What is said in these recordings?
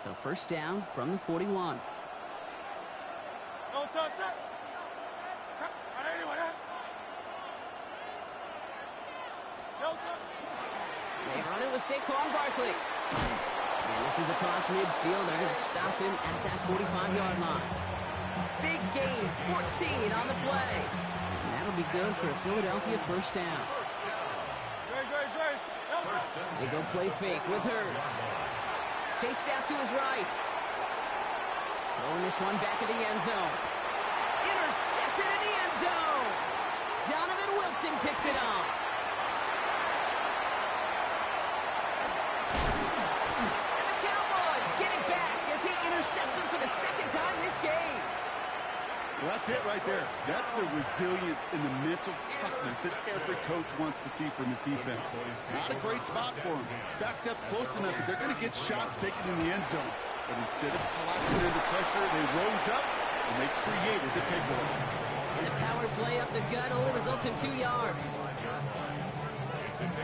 So first down from the 41. They run it with Saquon Barkley. And this is across midfield. They're going to stop him at that 45-yard line. Big gain, 14 on the play. And that'll be good for a Philadelphia first down. They go play fake with Hurts. Chased out to his right. Throwing this one back in the end zone. Intercepted in the end zone. Donovan Wilson picks it up. And the Cowboys get it back as he intercepts him for the second time this game. Well, that's it right there. That's the resilience and the mental toughness that every coach wants to see from his defense. Not a great spot for him. Backed up close enough that they're going to get shots taken in the end zone. But instead of collapsing under pressure, they rose up and they created the takeaway. And the power play up the gut only results in 2 yards.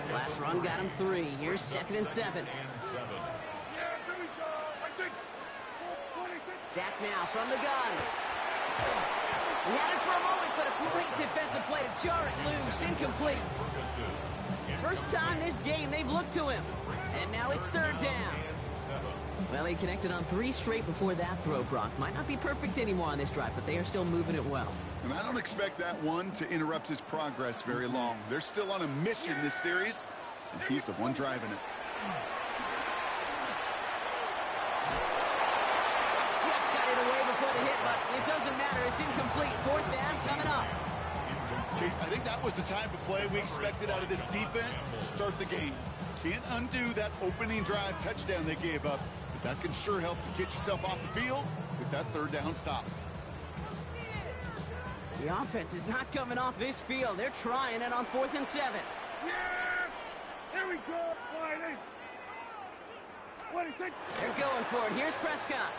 Last run got him 3. Here's 2nd and 7. Dak now from the gun. He had it for a moment, but a great defensive play to jar it loose. Incomplete. First time this game they've looked to him. And now it's 3rd down. Well, he connected on 3 straight before that throw, Brock. Might not be perfect anymore on this drive, but they are still moving it well. And I don't expect that one to interrupt his progress very long. They're still on a mission this series, and he's the one driving it. Just got it away before the hit, but it doesn't matter. It's incomplete. 4th down coming up. I think that was the type of play we expected out of this defense to start the game. Can't undo that opening drive touchdown they gave up, but that can sure help to get yourself off the field with that 3rd down stop. The offense is not coming off this field. They're trying it on 4th and 7. Yeah! Here we go, Whitey! They're going for it. Here's Prescott.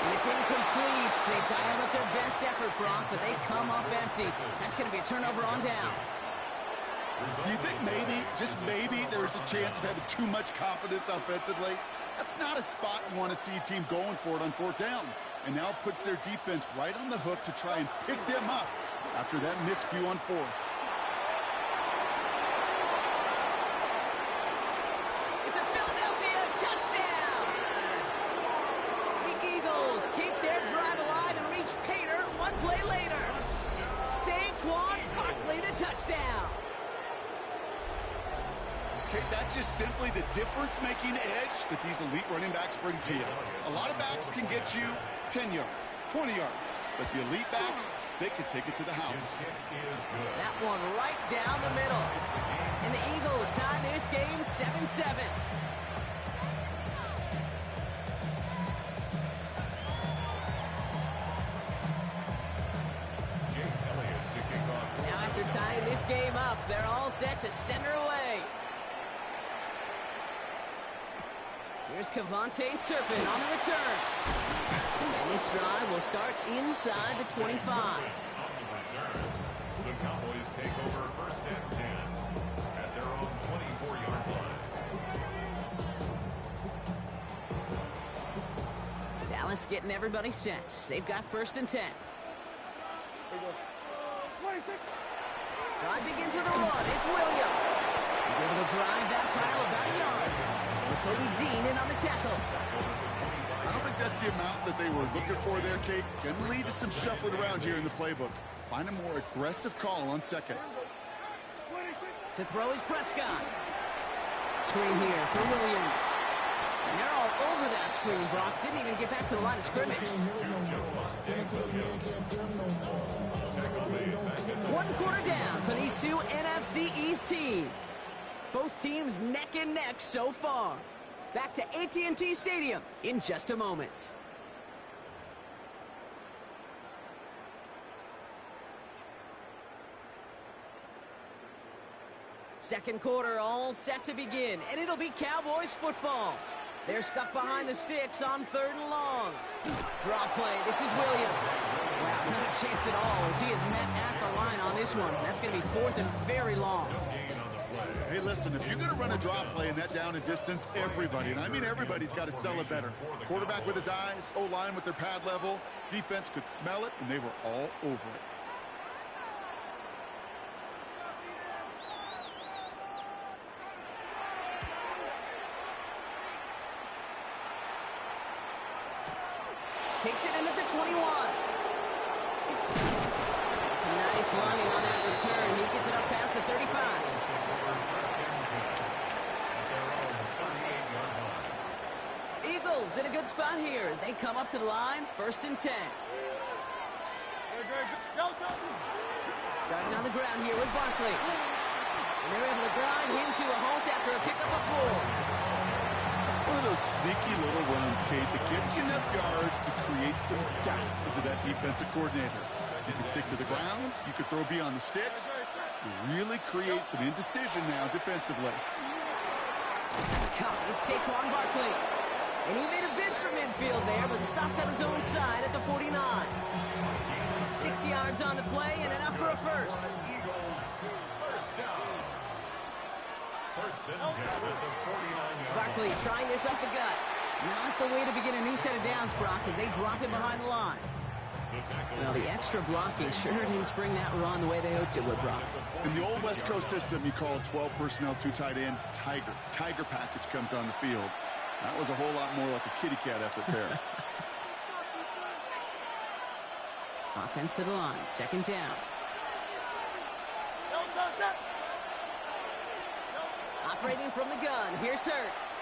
And it's incomplete. They dialed up their best effort, Brock, but they come up empty. That's going to be a turnover on downs. Do you think maybe, just maybe, there's a chance of having too much confidence offensively? That's not a spot you want to see a team going for it on 4th down. And now puts their defense right on the hook to try and pick them up after that miscue on 4th. It's a Philadelphia touchdown! The Eagles keep their drive alive and reach Pater 1 play later. Saquon Barkley the touchdown. Okay, that's just simply the difference-making edge that these elite running backs bring to you. A lot of backs can get you 10 yards, 20 yards, but the elite backs, they can take it to the house. That one right down the middle. And the Eagles tie this game 7-7. Now after tying this game up, they're all set to send her away. Here's Kevontae Turpin on the return. And this drive will start inside the 25. The Cowboys take over 1st and 10 at their own 24-yard line. Dallas getting everybody set. They've got 1st and 10. Drive begins with a run. It's Williams. He's able to drive that pile about a yard. Kobe Dean in on the tackle. I don't think that's the amount that they were looking for there, Kate. Going to lead to some shuffling around here in the playbook. Find a more aggressive call on 2nd. To throw is Prescott. Screen here for Williams. And they're all over that screen, Brock. Didn't even get back to the line of scrimmage. 1 quarter down for these 2 NFC East teams. Both teams neck and neck so far. Back to AT&T Stadium in just a moment. Second quarter all set to begin, and it'll be Cowboys football. They're stuck behind the sticks on 3rd and long. Draw play. This is Williams. Wow, not a chance at all as he is met at the line on this one. That's going to be 4th and very long. Gain on the play. Hey, listen, if you're going to run a draw play in that down and distance, everybody, and I mean everybody's got to sell it better. Quarterback with his eyes, O-line with their pad level. Defense could smell it, and they were all over it. Takes it into the 21. It's a nice running on that return. He gets it up past the 35. Eagles in a good spot here as they come up to the line. 1st and 10. Starting on the ground here with Barkley. And they're able to grind him to a halt after a pickup of 4. It's one of those sneaky little runs, Kate, that gets you enough yards to create some doubt into that defensive coordinator. You can stick to the ground. You can throw beyond the sticks. You really create some indecision now defensively. It's caught. It's Saquon Barkley. And he made a bid for midfield there, but stopped on his own side at the 49. 6 yards on the play and enough for a first. Eagles, first down. 1st and 10 at the 49-yard Barkley trying this up the gut. Not the way to begin a new set of downs, Brock, as they drop him behind the line. Well, the extra blocking sure didn't spring that run the way they hoped it would, Brock. In the old West Coast system, you call 12 personnel, 2 tight ends, Tiger. Tiger package comes on the field. That was a whole lot more like a kitty cat effort there. Offense to the line. 2nd down. Operating from the gun. Here's Hurts.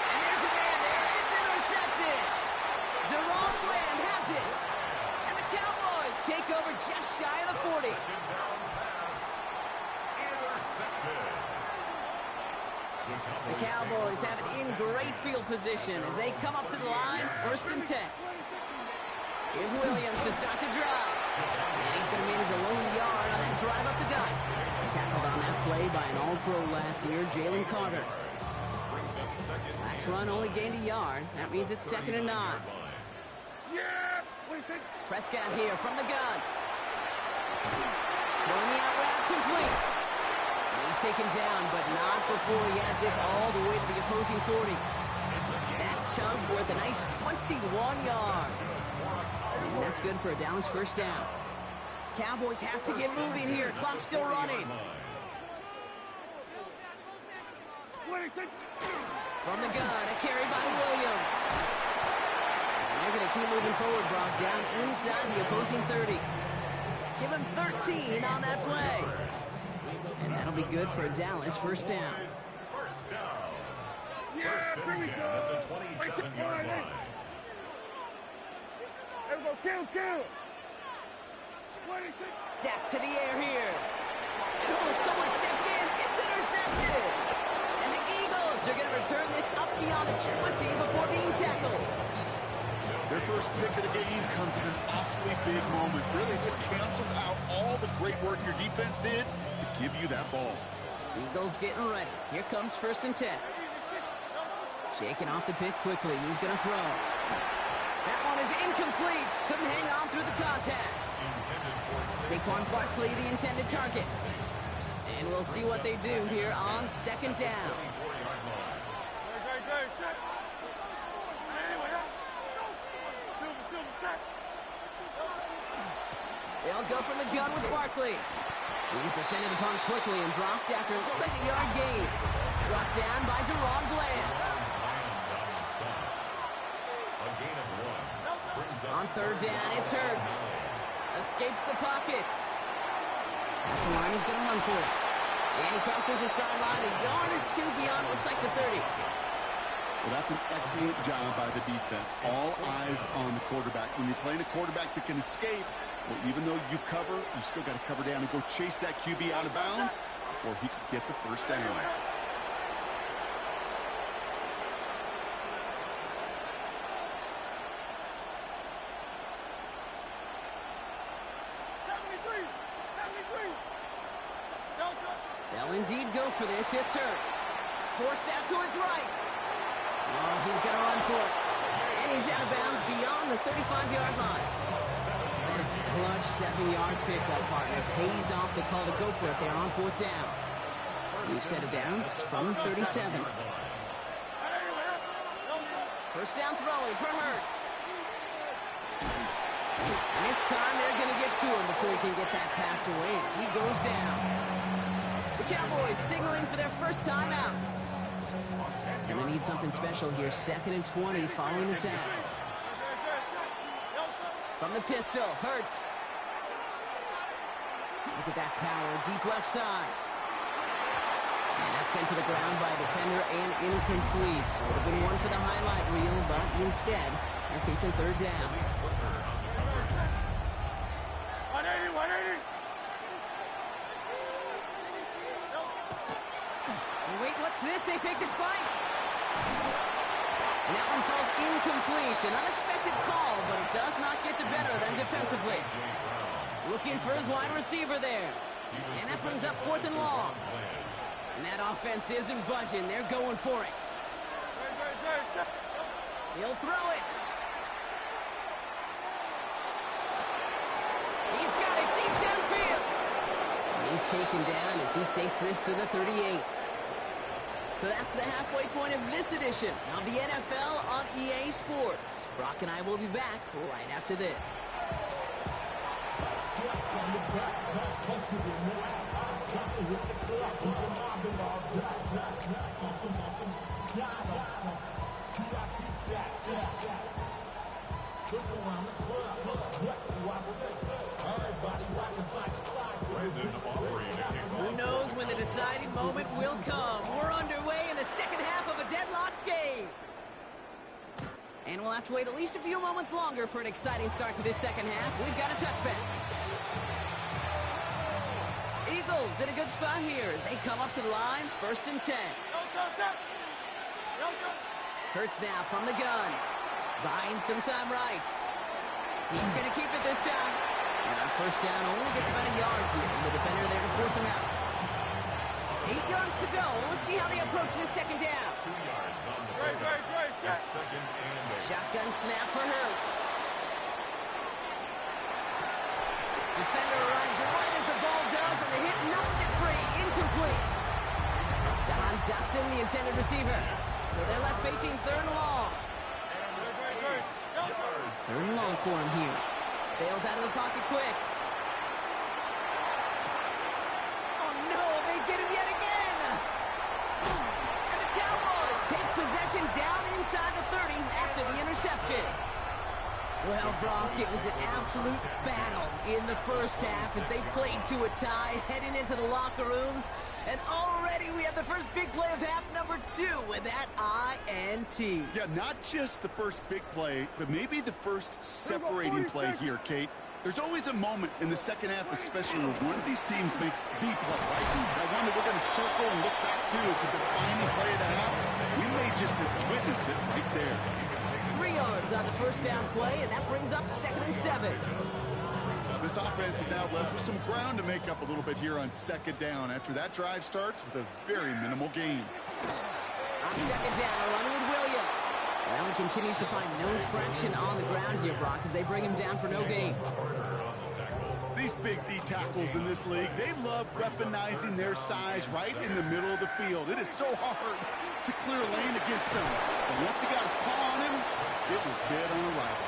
And there's a man there. It's intercepted. Deron Bland has it. And the Cowboys take over just shy of the 40. Second down pass. Intercepted. The Cowboys have it in great field position as they come up to the line. 1st and 10. Here's Williams to start the drive. And he's going to manage a lone yard on that drive up the gut. Tackled on that play by an all-pro last year, Jalen Carter. Last run only gained a yard. That means it's 2nd and 9. Yes! Prescott here from the gun. Throwing the out route complete. And he's taken down, but not before he has this all the way to the opposing 40. That chunk worth a nice 21 yards. And that's good for a Dallas 1st down. Cowboys have to get moving here. Clock still running. From the gun, a carry by Williams. And they're going to keep moving forward, Brock, down inside the opposing 30. Give him 13 on that play. And that'll be good for a Dallas 1st down. First down. 1st and 10 at the 27-yard line. There we go, kill. Dak to the air here. And someone stepped in. It's intercepted. And the Eagles are going to return this up beyond the 20 before being tackled. Their first pick of the game comes in an awfully big moment. Really just cancels out all the great work your defense did to give you that ball. Eagles getting ready. Here comes 1st and 10. Shaking off the pick quickly. He's going to throw. That one is incomplete. Couldn't hang on through the contact. Saquon Barkley, the intended target. And we'll see what they do here on 2nd down. They'll go from the gun with Barkley. He's descended upon quickly and dropped after it looks like a yard gain. Brought down by Deron Bland. On 3rd down, it's Hurts. Escapes the pocket. That's the line, he's going to run for it. And he crosses the sideline a yard or 2 beyond, looks like the 30. Well, that's an excellent job by the defense. All eyes on the quarterback. When you're playing a quarterback that can escape, well, even though you cover, you still got to cover down and go chase that QB out of bounds before he could get the 1st down. They'll indeed go for this. It's Hurts. Forced out to his right. Oh, he's going to run for it. And he's out of bounds beyond the 35-yard line. That is clutch 7-yard pickup, partner. Pays off the call to go for it there on 4th down. We've set it down from 37. First down throwing for Hurts. And this time they're going to get to him before he can get that pass away as he goes down. The Cowboys signaling for their first time out. And they need something special here. 2nd and 20 following the sack. From the pistol, Hurts. Look at that power, deep left side. And that's sent to the ground by a defender and incomplete. Would have been one for the highlight reel, but instead, they're facing 3rd down. 180, 180. And wait, what's this? They fake the spike. And that one falls incomplete. An unexpected call, but it does not get the better of them defensively. Looking for his wide receiver there. And that brings up 4th and long. And that offense isn't budging. They're going for it. He'll throw it. He's got it deep downfield. And he's taken down as he takes this to the 38. So that's the halfway point of this edition of the NFL on EA Sports. Brock and I will be back right after this. Who knows when the deciding moment will come? We're underway in the second half of a deadlocked game. And we'll have to wait at least a few moments longer for an exciting start to this second half. We've got a touchback. Eagles in a good spot here as they come up to the line. 1st and 10. Hurts now from the gun. Buying some time right. He's going to keep it this time. And on 1st down only gets about a yard here. And the defender there to force him out. 8 yards to go. Let's see how they approach this 2nd down. 2 yards on the play. It's 2nd and 8. Shotgun snap for Hurts. Defender runs right as the ball does, and the hit knocks it free. Incomplete. John Dotson, the intended receiver. So they're left facing 3rd and long. 3rd and long for him here. Bails out of the pocket quick. Oh no, they get him yet again. And the Cowboys take possession down inside the 30 after the interception. Well, Brock, it was an absolute battle in the first half as they played to a tie, heading into the locker rooms. And already we have the first big play of half number 2 with that INT. Yeah, not just the first big play, but maybe the first separating play here, Kate. There's always a moment in the second half, especially when one of these teams makes the play, right? That one that we're going to circle and look back to as the defining play of the half. We may just have witnessed it right there. 3 yards on the first down play, and that brings up 2nd and 7. This offense is now left with some ground to make up a little bit here on 2nd down after that drive starts with a very minimal gain. On 2nd down, running with Williams. Well, he continues to find no traction on the ground here, Brock, as they bring him down for no gain. These big D tackles in this league, they love weaponizing their size right in the middle of the field. It is so hard to clear a lane against them. And once he got his paw on him, it was dead on arrival.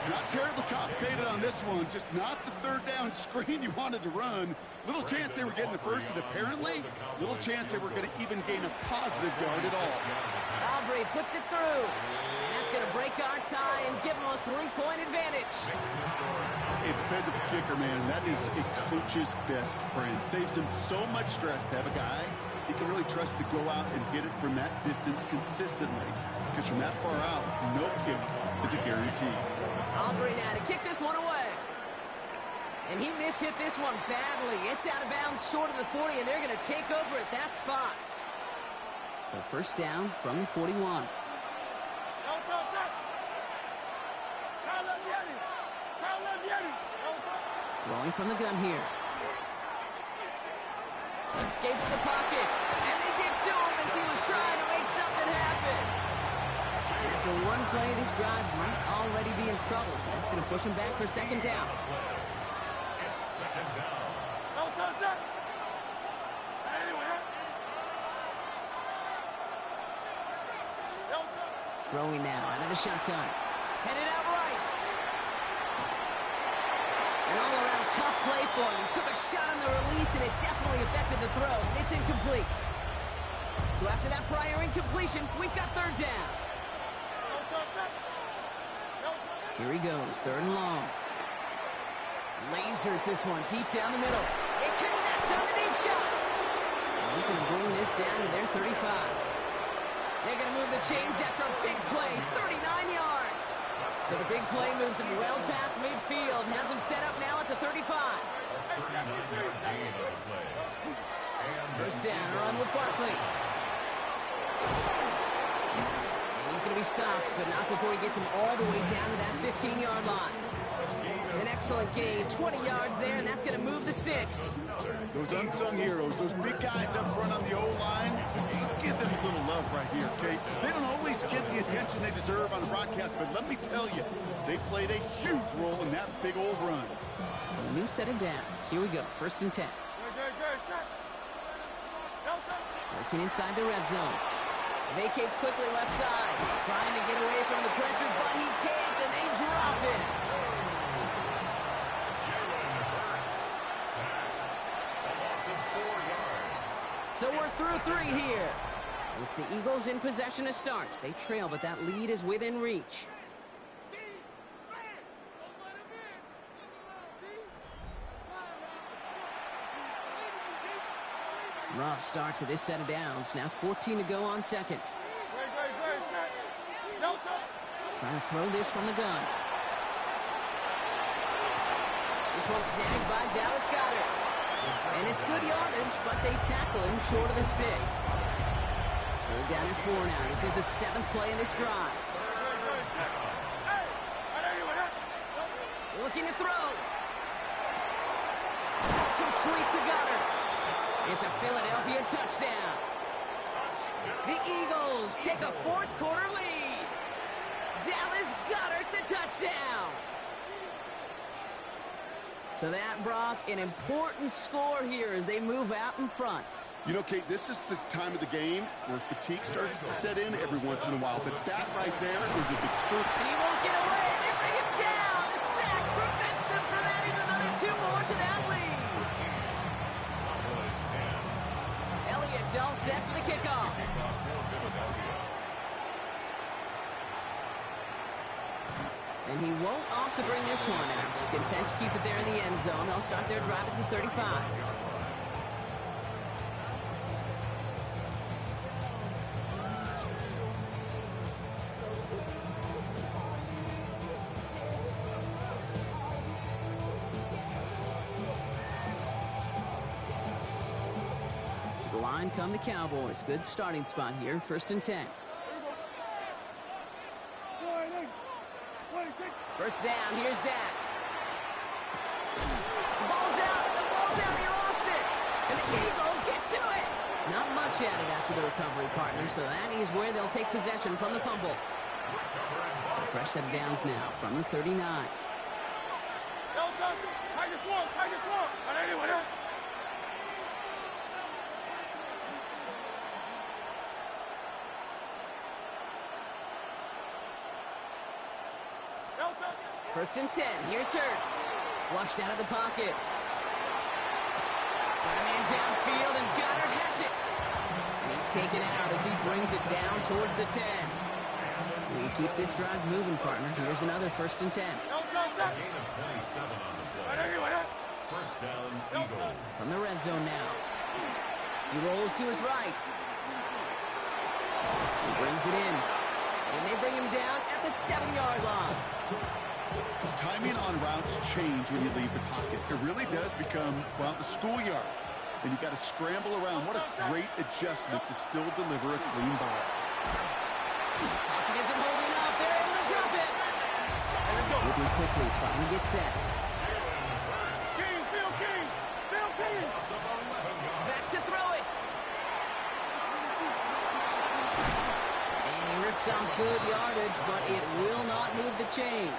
Not terribly complicated on this one, just not the 3rd down screen you wanted to run. Little chance they were getting the first, and apparently, little chance they were going to even gain a positive yard at all. Aubrey puts it through, and that's going to break our tie and give them a 3-point advantage. A defender, the kicker, man, that is a coach's best friend. Saves him so much stress to have a guy he can really trust to go out and hit it from that distance consistently. Because from that far out, no kick is a guarantee. Aubrey now to kick this one away. And he mishit this one badly. It's out of bounds short of the 40, and they're going to take over at that spot. So 1st down from the 41. Throwing from the gun here. Escapes the pocket. And they get to him as he was trying to make something happen. And after one play, this drive might already be in trouble. That's going to push him back for second down. It's second down. Throwing now out of the shotgun. Headed out right. An all-around tough play for him. He took a shot on the release, and it definitely affected the throw. It's incomplete. So after that prior incompletion, we've got third down. Here he goes, third and long. Lasers this one deep down the middle. It connects on the deep shot. And he's going to bring this down to their 35. They're going to move the chains after a big play, 39 yards. So the big play moves him well past midfield, has him set up now at the 35. 39-yard gain on the play. First down, run with Barkley. And he's going to be stopped, but not before he gets him all the way down to that 15-yard line. An excellent gain, 20 yards there, and that's going to move the sticks. Those unsung heroes, those big guys up front on the O-line, let's give them a little love right here, okay? They don't always get the attention they deserve on the broadcast, but let me tell you, they played a huge role in that big old run. So a new set of downs. Here we go, first and 10. Working inside the red zone. Vacates quickly left side. Trying to get away from the pressure, but he can't, and they drop it. So we're through 3 here. It's the Eagles in possession to start. They trail, but that lead is within reach. Rough start to this set of downs. Now 14 to go on second. Trying to throw this from the gun. This one's snagged by Dallas Goedert. And it's good yardage, but they tackle him short of the sticks. They're down at 4 now. This is the 7th play in this drive. Looking to throw. It's complete to Goedert. It's a Philadelphia touchdown. The Eagles take a 4th quarter lead. Dallas Goedert the touchdown. So that, Brock, an important score here as they move out in front. You know, Kate, this is the time of the game where fatigue starts to set in every once in a while, but that right there is a deterrent. And he won't get away. They bring him down. The sack prevents them from adding another 2 more to that lead. Elliott's all set for the kickoff. And he won't opt to bring this one out. He's content to keep it there in the end zone. They'll start their drive at the 35. To the line come the Cowboys. Good starting spot here. First and 10. First down, here's Dak. The ball's out, he lost it. And the Eagles get to it. Not much added after the recovery, partner, so that is where they'll take possession from the fumble. So fresh set of downs now from the 39. First and 10. Here's Hurts. Flushed out of the pocket. Got a man downfield, and Goddard has it. And he's taken out as he brings it down towards the 10. We keep this drive moving, partner. Here's another first and 10. A gain of 27 on the play. First down, Eagles. From the red zone now. He rolls to his right. He brings it in. And they bring him down at the 7-yard line. Timing on routes change when you leave the pocket. It really does become, well, the schoolyard. And you got to scramble around. What a great adjustment to still deliver a clean ball. Pocket isn't holding up. They're able to drop it. Moving quickly, trying to get set. Back to throw it. And he rips Chips off good yardage, but it will not move the chains.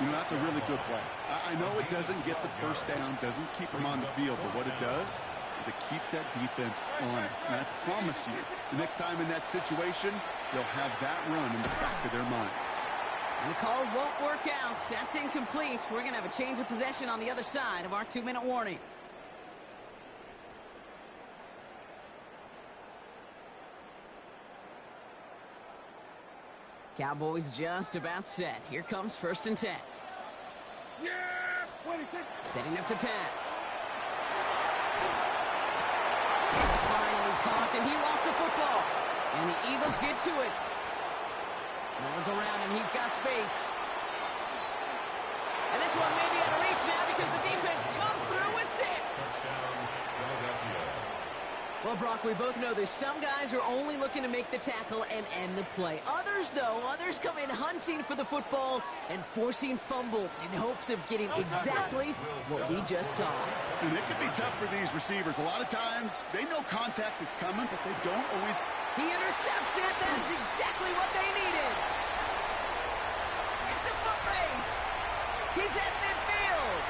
You know, that's a really good play. I know it doesn't get the first down, doesn't keep them on the field, but what it does is it keeps that defense honest. And I promise you, the next time in that situation, they'll have that run in the back of their minds. And the call won't work out. That's incomplete. We're going to have a change of possession on the other side of our 2-minute warning. Cowboys just about set. Here comes 1st and 10. Yeah! Setting up to pass. Finally caught, and he lost the football. And the Eagles get to it. No one's around him. He's got space. And this one may be out of reach now because the defense comes through with 6. Well, Brock, we both know there's some guys who are only looking to make the tackle and end the play. Others, though, come in hunting for the football and forcing fumbles in hopes of getting exactly what we just saw. And it can be tough for these receivers. A lot of times, they know contact is coming, but they don't always... He intercepts it. That is exactly what they needed. It's a foot race. He's at midfield.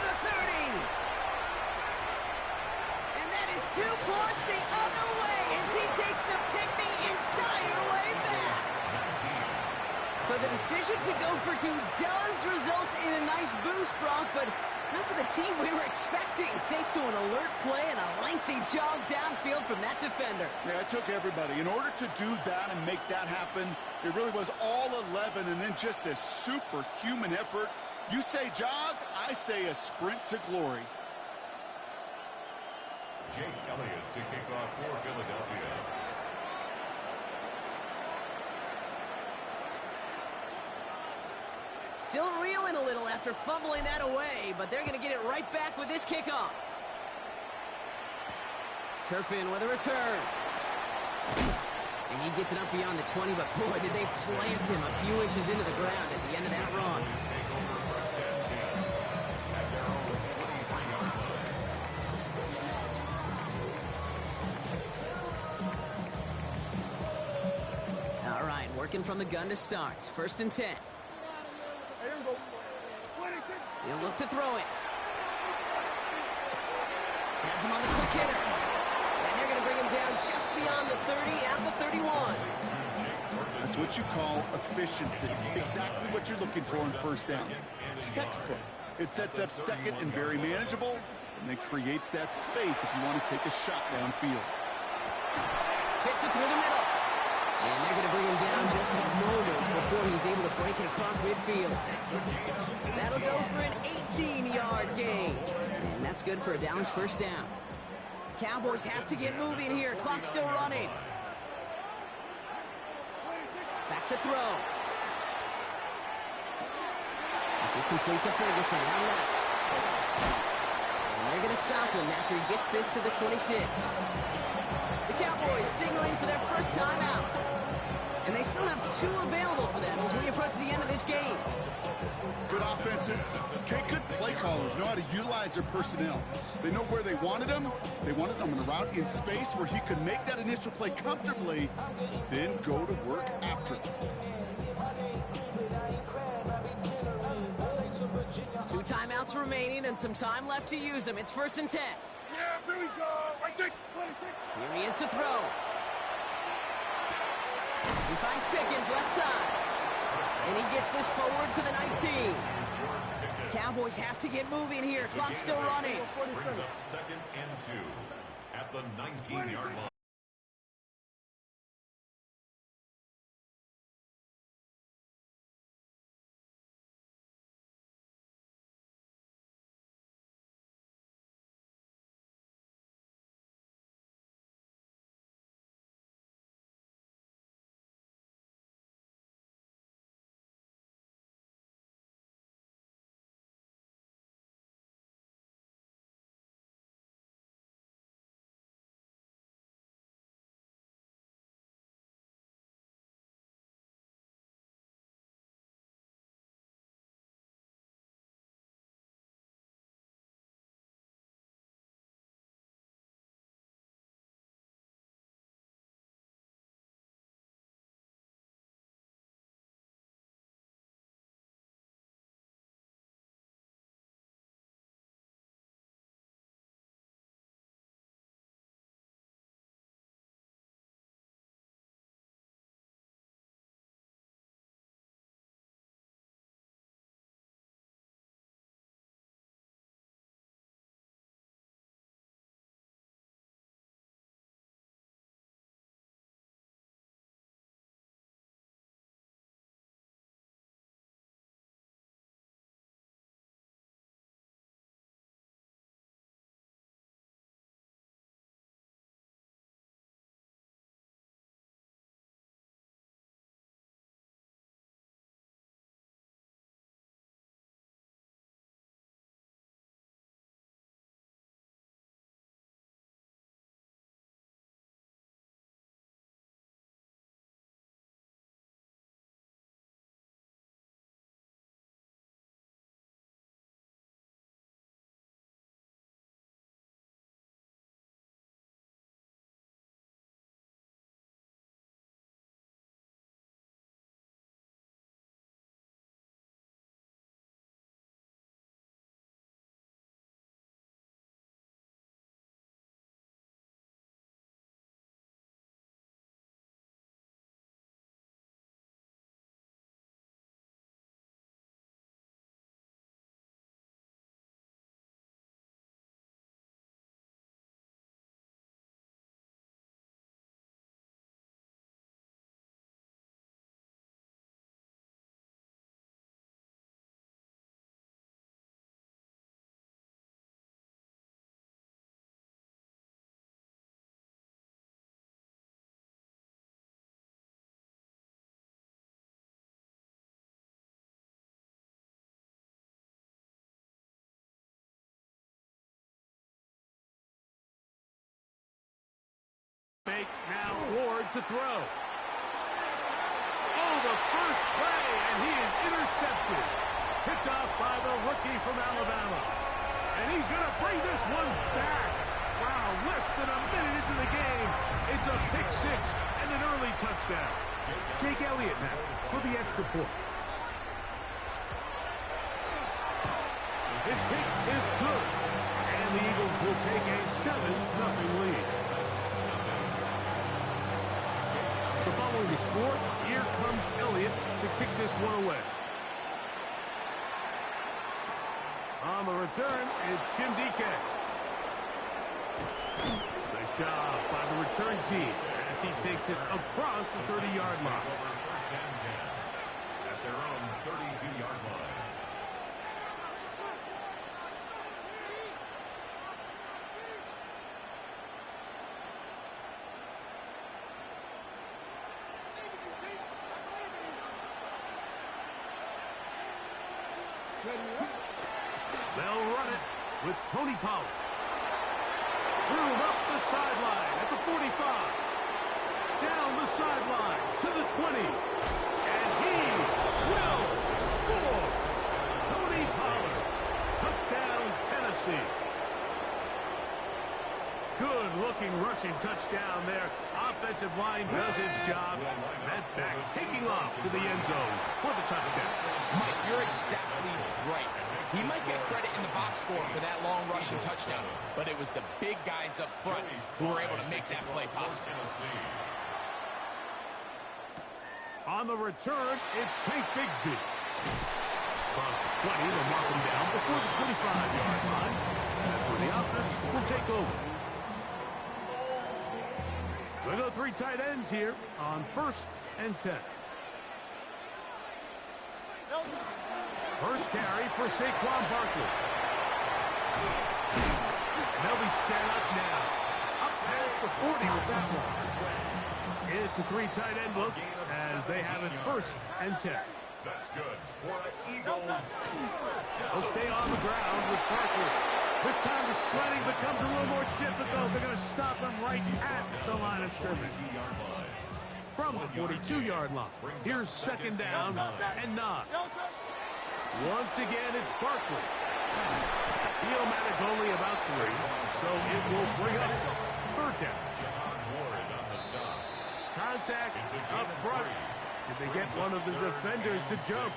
The 30. 2 points the other way as he takes the pick the entire way back. So the decision to go for 2 does result in a nice boost, Brock, but not for the team we were expecting, thanks to an alert play and a lengthy jog downfield from that defender. Yeah, it took everybody. In order to do that and make that happen, it really was all 11 and then just a superhuman effort. You say jog, I say a sprint to glory. Jake Elliott to kick off for Philadelphia. Still reeling a little after fumbling that away, but they're going to get it right back with this kickoff. Turpin with a return. And he gets it up beyond the 20, but boy, did they plant him a few inches into the ground at the end of that run. Working from the gun to start. 1st and 10. He'll look to throw it. Has him on the quick hitter. And they're going to bring him down just beyond the 30 at the 31. That's what you call efficiency. Exactly what you're looking for on 1st down. Textbook. It sets up 2nd and very manageable, and then creates that space if you want to take a shot downfield. Fits it through the middle. And they're going to bring him down just a moment before he's able to break it across midfield. That'll go for an 18-yard gain. And that's good for a Dallas 1st down. Cowboys have to get moving here. Clock's still running. Back to throw. This is complete to Ferguson out left. And they're going to stop him after he gets this to the 26. The Cowboys signaling for their first time out. And they still have 2 available for them as we approach the end of this game. Good offenses. Okay, good play callers know how to utilize their personnel. They know where they wanted them. They wanted them on a route in space where he could make that initial play comfortably, then go to work after. 2 timeouts remaining and some time left to use them. It's 1st and 10. Yeah, there we go. Right there. Here he is to throw. He finds Pickens left side. And he gets this forward to the 19. Cowboys have to get moving here. Clock's still running. Brings up 2nd and 2 at the 19-yard line. Fake now Ward to throw. Oh, the first play, and he is intercepted. Picked off by the rookie from Alabama. And he's going to bring this one back. Wow, less than a minute into the game. It's a pick six and an early touchdown. Jake Elliott now for the extra point. His kick is good. And the Eagles will take a 7-0 lead. So following the score, here comes Elliott to kick this one away. On the return, it's Jim DK. Nice job by the return team as he takes it across the 30-yard line. First and 10 at their own 32-yard line. They'll run it with Tony Pollard. Through up the sideline at the 45. Down the sideline to the 20. And he will score. Tony Pollard. Touchdown, Tennessee. Good-looking rushing touchdown there. Offensive line does its job. That back taking off to the end zone for the touchdown. Mike, you're exactly right. He might get credit in the box score for that long rushing touchdown, but it was the big guys up front who were able to make that play possible. On the return, it's Tank Bigsby. Across the 20, they'll mark him down before the 25-yard line. That's where the offense will take over. We'll go three tight ends here on 1st and 10. First carry for Saquon Barkley. They'll be set up now. Up past the 40 with that one. It's a three tight end look as they have it 1st and 10. That's good for the Eagles. They'll stay on the ground with Barkley. This time the sledding becomes a little more difficult. They're going to stop him right at the line of scrimmage. From the 42-yard line. Here's 2nd down and 9. Once again, it's Barkley. He'll manage only about 3, so it will bring up 3rd down. Contact up front. Did they get one of the defenders to jump?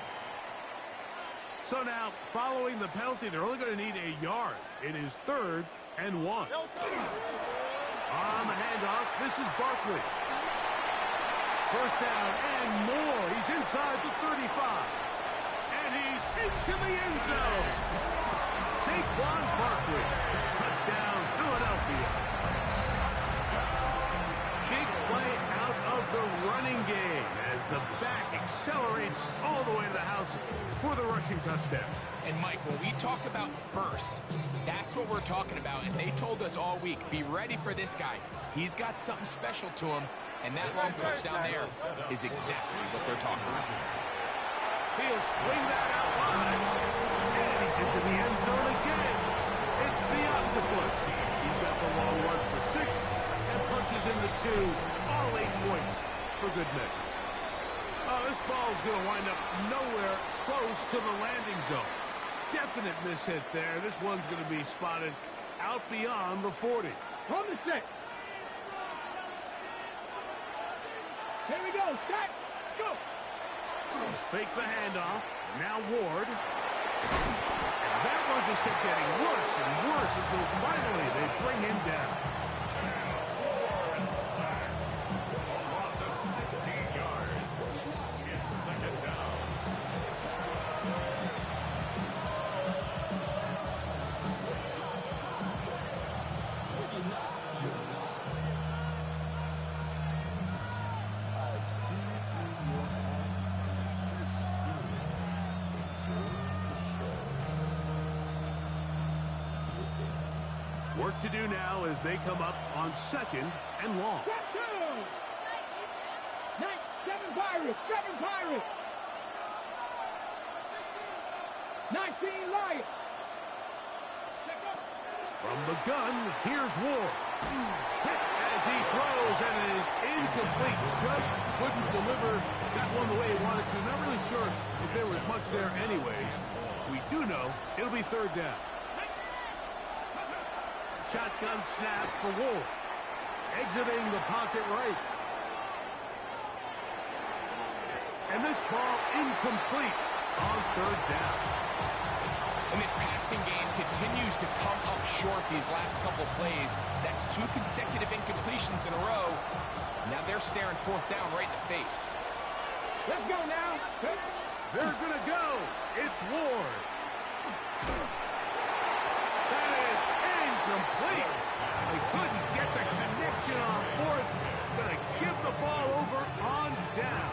So now, following the penalty, they're only going to need a yard. It is 3rd and 1. On the handoff, this is Barkley. First down and more. He's inside the 35. And he's into the end zone. Saquon Barkley. Touchdown, Philadelphia. Big play out of the running game as the back accelerates all the way to the house for the rushing touchdown. And Mike, when we talk about burst, that's what we're talking about. And they told us all week, be ready for this guy. He's got something special to him. And that long touchdown there is exactly what they're talking about. He'll swing that out wide. And he's into the end zone again. It's the octopus. He's got the long run for 6 and punches in the 2. All 8 points for good measure. Oh, this ball is going to wind up nowhere close to the landing zone. Definite mishit there. This one's going to be spotted out beyond the 40. From the 6. Here we go. Set. Let's go. Fake the handoff. Now Ward. And that one just kept getting worse and worse until finally they bring him down. A loss of 16 yards. It's 2nd down. Work to do now as they come up on 2nd and long. 7 Pirates. 7 Pirates. 19 Lions. From the gun, here's Ward. Hit as he throws incomplete. Just couldn't deliver that one the way he wanted to. Not really sure if there was much there anyways. We do know it'll be third down. Shotgun snap for Wolf. Exiting the pocket right. And this ball incomplete on third down. And this passing game continues to come up short these last couple plays. That's 2 consecutive incompletions in a row. Now they're staring fourth down right in the face. Let's go now. They're going to go. It's Ward. That is incomplete. They couldn't get the connection on fourth. Going to give the ball over on down.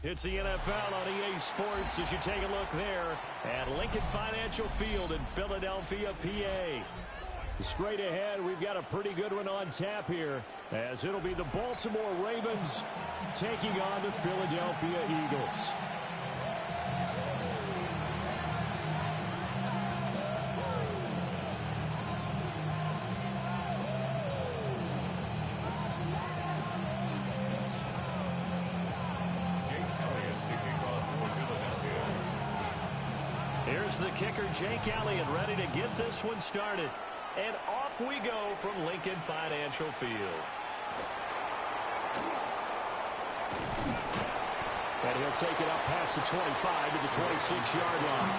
It's the NFL on EA Sports as you take a look there at Lincoln Financial Field in Philadelphia, PA. Straight ahead, we've got a pretty good one on tap here as it'll be the Baltimore Ravens taking on the Philadelphia Eagles. Here's the kicker, Jake Elliott, ready to get this one started. And off we go from Lincoln Financial Field. And he'll take it up past the 25 to the 26-yard line.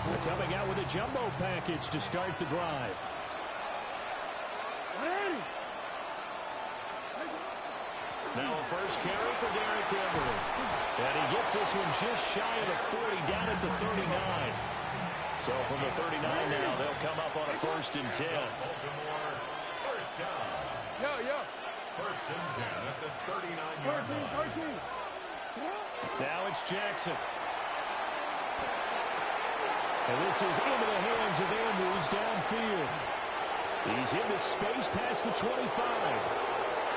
They're coming out with a jumbo package to start the drive. Now a first carry for Derrick Henry. And he gets this one just shy of the 40, down at the 39. So from the 39 now, they'll come up on a 1st and 10. Baltimore, first down. Yo. 1st and 10 at the 39-yard line. Now it's Jackson. And this is into the hands of Andrews downfield. He's into space past the 25.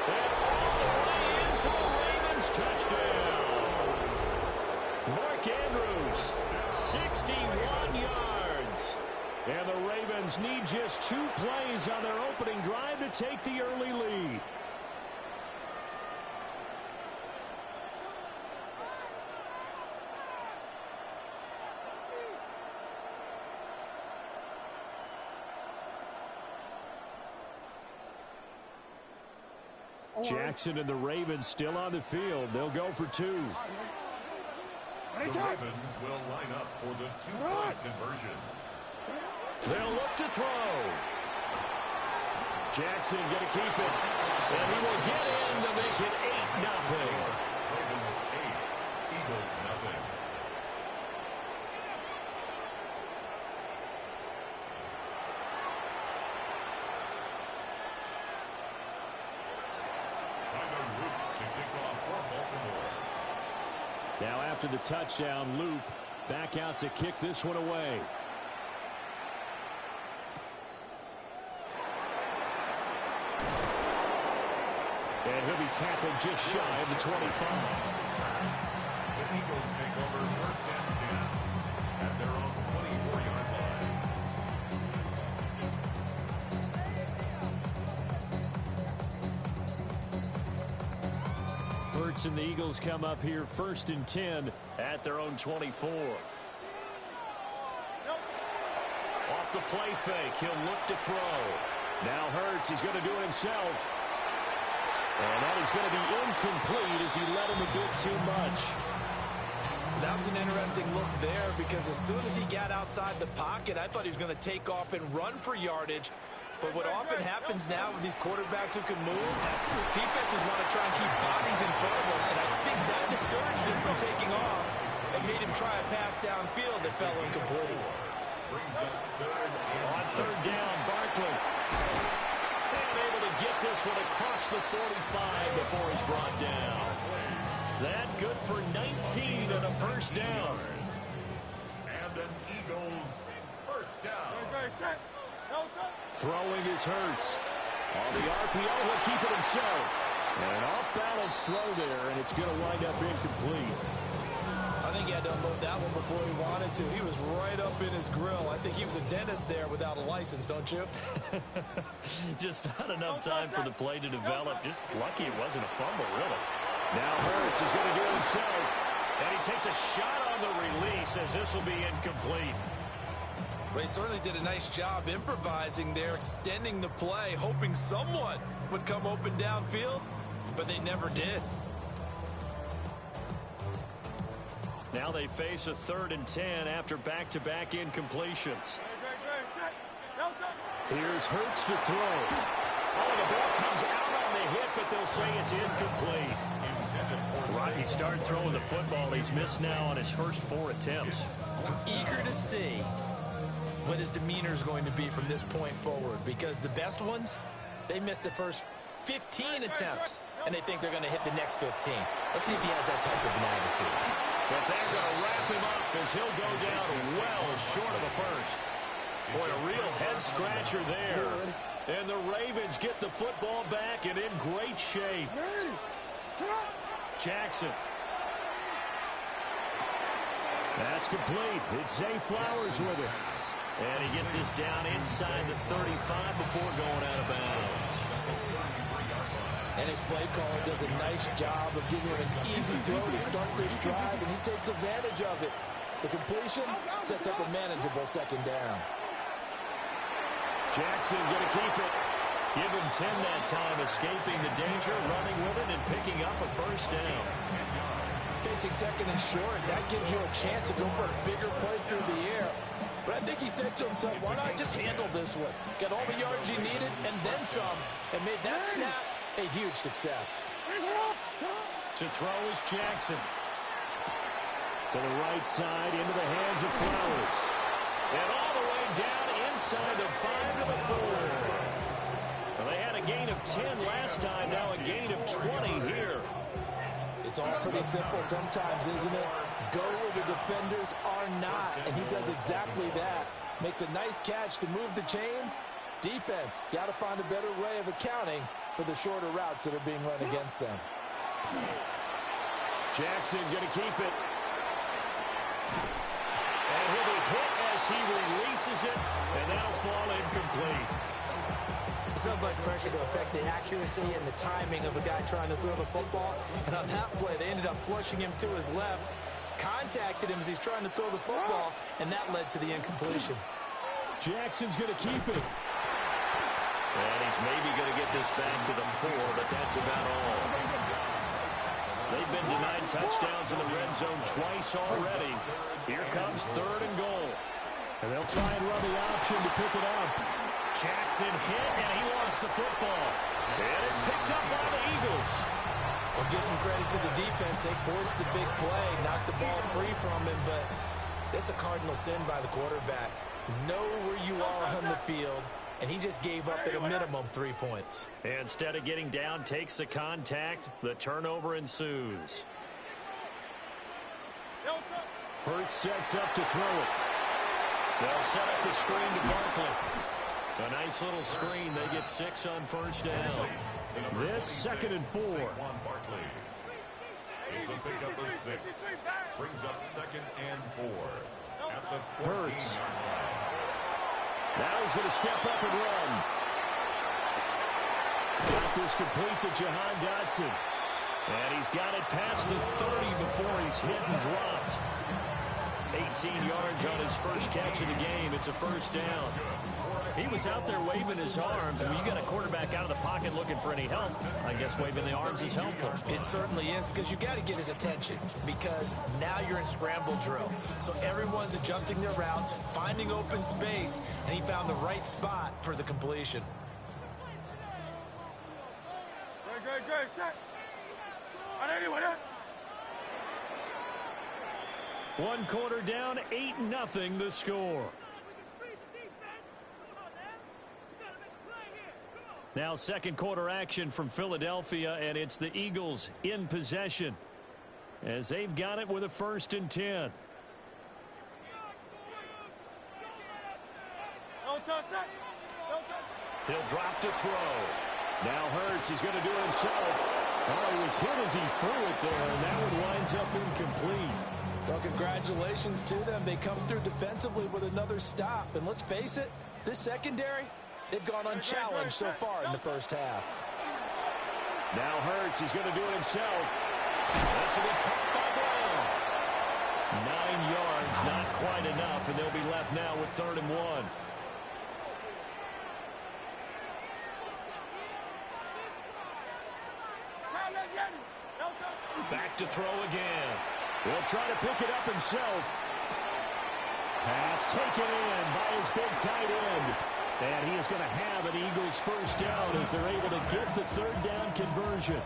And all the way in for the Ravens touchdown. Mark Andrews, 61 yards. And the Ravens need just 2 plays on their opening drive to take the early lead. Jackson and the Ravens still on the field. They'll go for 2. The Ravens will line up for the 2-point conversion. They'll look to throw. Jackson going to keep it. And he will get in to make it 8-0. Ravens 8, Eagles 0. Now after the touchdown, Loop back out to kick this one away. And he'll be tackled just shy of the 25. The Eagles take over 1st and 10 at their own 24-yard line. Hurts and the Eagles come up here 1st and 10 at their own 24. Off the play fake, he'll look to throw. Now Hurts, he's going to do it himself. And that is going to be incomplete as he let him a bit too much. That was an interesting look there because as soon as he got outside the pocket, I thought he was going to take off and run for yardage. But what often happens now with these quarterbacks who can move, defenses want to try and keep bodies in front of them. And I think that discouraged him from taking off and made him try a pass downfield that fell incomplete. On 3rd down, Barkley. And able to get this one across the 45 before he's brought down. That good for 19 and a 1st down. And an Eagles 1st down. Throwing is Hurts. On the RPO, he'll keep it himself. And an off-balance throw there, and it's going to wind up incomplete. I think he had to unload that one before he wanted to. He was right up in his grill. I think he was a dentist there without a license, don't you? Just not enough time for the play to develop. Just lucky it wasn't a fumble, really. Now Hurts is going to do it himself. And he takes a shot on the release as this will be incomplete. Well, he certainly did a nice job improvising there, extending the play, hoping someone would come open downfield, but they never did. Now they face a 3rd and 10 after back-to-back incompletions. Here's Hurts to throw. Oh, the ball comes out on the hit, but they'll say it's incomplete. Rocky started throwing the football. He's missed now on his first 4 attempts. I'm eager to see what his demeanor is going to be from this point forward, because the best ones, they missed the first 15 attempts, and they think they're going to hit the next 15. Let's see if he has that type of an attitude. But they're going to wrap him up as he'll go down well short of a first. Boy, a real head-scratcher there. And the Ravens get the football back and in great shape. Jackson. That's complete. It's Zay Flowers with it. And he gets this down inside the 35 before going out of bounds. And his play caller does a nice job of giving him an easy throw to start this drive, and he takes advantage of it. The completion sets up a manageable 2nd down. Jackson going to keep it. Give him 10 that time, escaping the danger, running with it, and picking up a 1st down. Facing 2nd and short, that gives you a chance to go for a bigger play through the air. But I think he said to himself, why not just handle this one? Got all the yards you needed and then some, and made that snap a huge success. To throw is Jackson. To the right side, into the hands of Flowers. And all the way down inside the 5 to the 4. Well, they had a gain of 10 last time, now a gain of 20 here. It's all pretty simple sometimes, isn't it? Go where the defenders are not, and he does exactly that. Makes a nice catch to move the chains. Defense, got to find a better way of accounting for the shorter routes that are being run against them. Jackson going to keep it. And he'll be hit as he releases it, and that'll fall incomplete. It's not like pressure to affect the accuracy and the timing of a guy trying to throw the football. And on that play, they ended up flushing him to his left, contacted him as he's trying to throw the football, and that led to the incompletion. Jackson's going to keep it. And he's maybe going to get this back to the 4, but that's about all. They've been denied touchdowns in the red zone twice already. Here comes 3rd and goal. And they'll try and run the option to pick it up. Jackson hit, and he lost the football. And it's picked up by the Eagles. Well, give some credit to the defense. They forced the big play, knocked the ball free from him, but that's a cardinal sin by the quarterback. Know where you are on the field, and he just gave up at a minimum 3 points. Instead of getting down, takes the contact. The turnover ensues. Hurts sets up to throw it. They'll set up the screen to Barkley. A nice little screen. They get 6 on 1st down. This 2nd and 4. It's a pickup of 6. Brings up 2nd and 4. At the 14. Hurts. Now he's going to step up and run. Got this complete to Jahan Dotson. And he's got it past the 30 before he's hit and dropped. 18 yards on his first catch of the game. It's a first down. He was out there waving his arms. When you got a quarterback out of the pocket looking for any help, I guess waving the arms is helpful. It certainly is, because you got to get his attention, because now you're in scramble drill. So everyone's adjusting their routes, finding open space, and he found the right spot for the completion. Good. Set. One quarter down, 8-0 the score. Now second quarter action from Philadelphia, and it's the Eagles in possession as they've got it with a 1st and 10. He'll drop to throw. Now Hurts is going to do it himself. Oh, he was hit as he threw it there, and that one winds up incomplete. Well, congratulations to them. They come through defensively with another stop. And let's face it, this secondary, they've gone unchallenged so far in the first half. Now Hurts is going to do it himself. This will be caught by Brown. 9 yards, not quite enough, and they'll be left now with 3rd and 1. Back to throw again. He'll try to pick it up himself. Pass taken in by his big tight end. And he is going to have an Eagles first down as they're able to get the 3rd down conversion.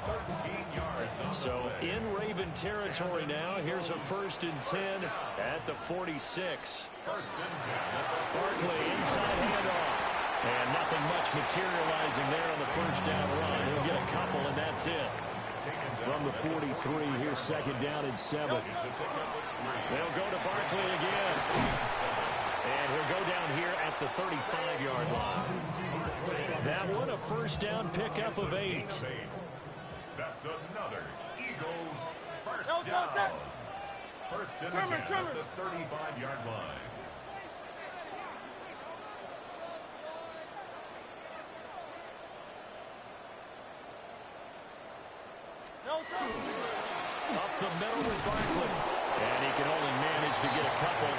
So in Raven territory now. Here's a 1st and 10 at the 46. Barkley inside handoff. And nothing much materializing there on the first down run. He'll get a couple, and that's it. From the 43, here's 2nd down and 7. They'll go to Barkley again. And he'll go down here at the 35-yard line. That one, a 1st down pickup of 8. That's another Eagles first down. 1st and 10 at the 35-yard line. Up the middle with Barkley. And he can only manage to get a couple.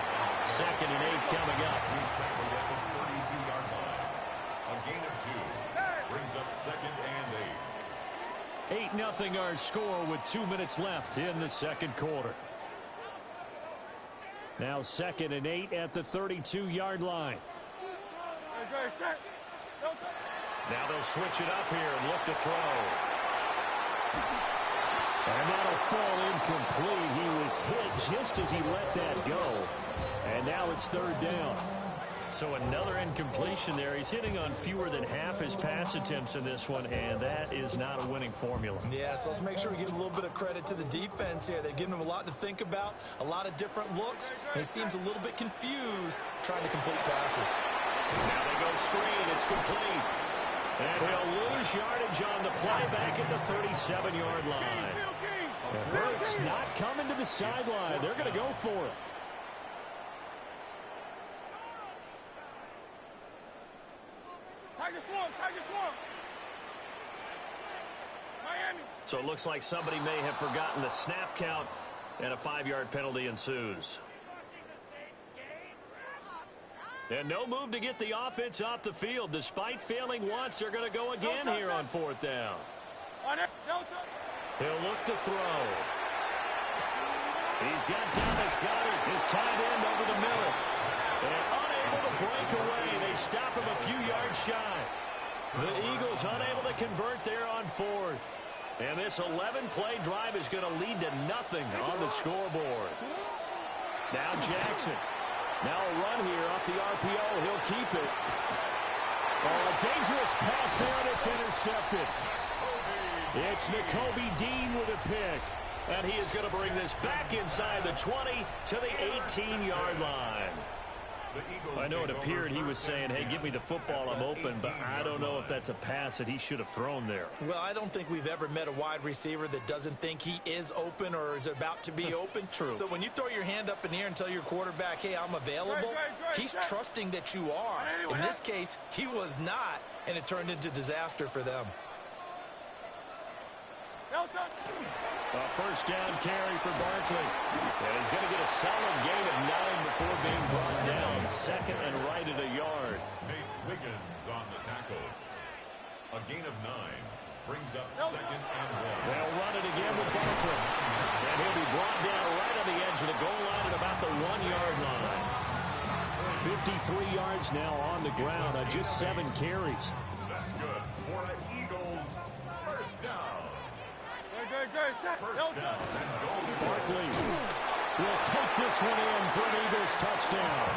2nd and 8 coming up. He's tackled at the 32-yard line. A gain of 2. Brings up 2nd and 8. 8-0 our score with 2 minutes left in the 2nd quarter. Now 2nd and 8 at the 32-yard line. Now they'll switch it up here and look to throw. And that'll fall incomplete. He was hit just as he let that go. And now it's 3rd down. So another incompletion there. He's hitting on fewer than half his pass attempts in this one, and that is not a winning formula. Yeah, so let's make sure we give a little bit of credit to the defense here. They've given him a lot to think about, a lot of different looks, and he seems a little bit confused trying to complete passes. Now they go screen. It's complete. And he'll lose yardage on the play back at the 37-yard line. Hurts not coming to the sideline. They're going to go for it. So it looks like somebody may have forgotten the snap count, and a 5-yard penalty ensues. And no move to get the offense off the field. Despite failing once, they're going to go again here on 4th down. He'll look to throw. He's got Thomas Goddard, his tight end, over the middle. And unable to break away. They stop him a few yards shy. The Eagles unable to convert there on 4th. And this 11-play drive is going to lead to nothing on the scoreboard. Now Jackson. Now a run here off the RPO. He'll keep it. Oh, a dangerous pass there, and it's intercepted. It's Nakobe Dean with a pick. And he is going to bring this back inside the 20 to the 18-yard line. I know it appeared he was saying, hey, give me the football, I'm open, but I don't know if that's a pass that he should have thrown there. Well, I don't think we've ever met a wide receiver that doesn't think he is open or is about to be open. True. So when you throw your hand up in the air and tell your quarterback, hey, I'm available, he's trusting that you are. In this case, he was not, and it turned into disaster for them. A first down carry for Barkley. And he's going to get a solid gain of 9 before being brought down. Second and right at a yard. Nate Wiggins on the tackle. A gain of 9 brings up second and 1. They'll run it again with Barkley. And he'll be brought down right on the edge of the goal line at about the 1-yard line. 53 yards now on the ground on just 7 carries. That's good for an Eagles first down. First down and goal. Barkley will take this one in for an Eagles touchdown.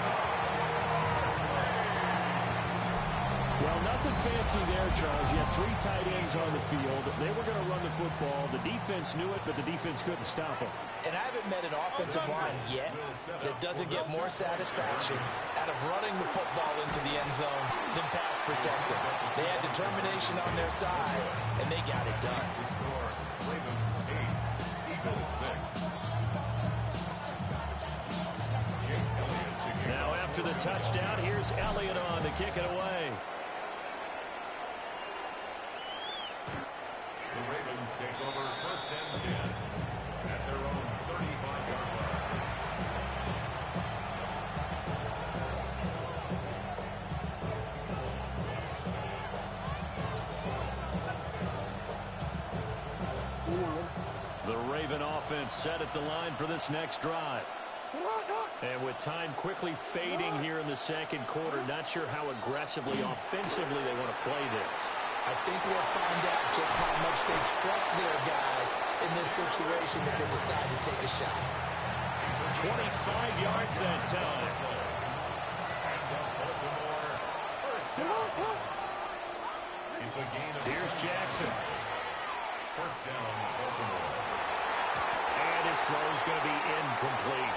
Well, nothing fancy there, Charles. You had 3 tight ends on the field. They were going to run the football. The defense knew it, but the defense couldn't stop them. And I haven't met an offensive line yet that doesn't get more satisfaction out of running the football into the end zone than pass protecting. They had determination on their side, and they got it done. Ravens 8, Eagles 6. Now after the touchdown, here's Elliott on to kick it away. The Ravens take over first and 10 at their own 35-yard line. The Raven offense set at the line for this next drive. And with time quickly fading here in the second quarter, not sure how aggressively, offensively they want to play this. I think we'll find out just how much they trust their guys in this situation if they decide to take a shot. 25 yards that time. It's a gain of Here's Jackson. first down, Baltimore. And his throw is going to be incomplete.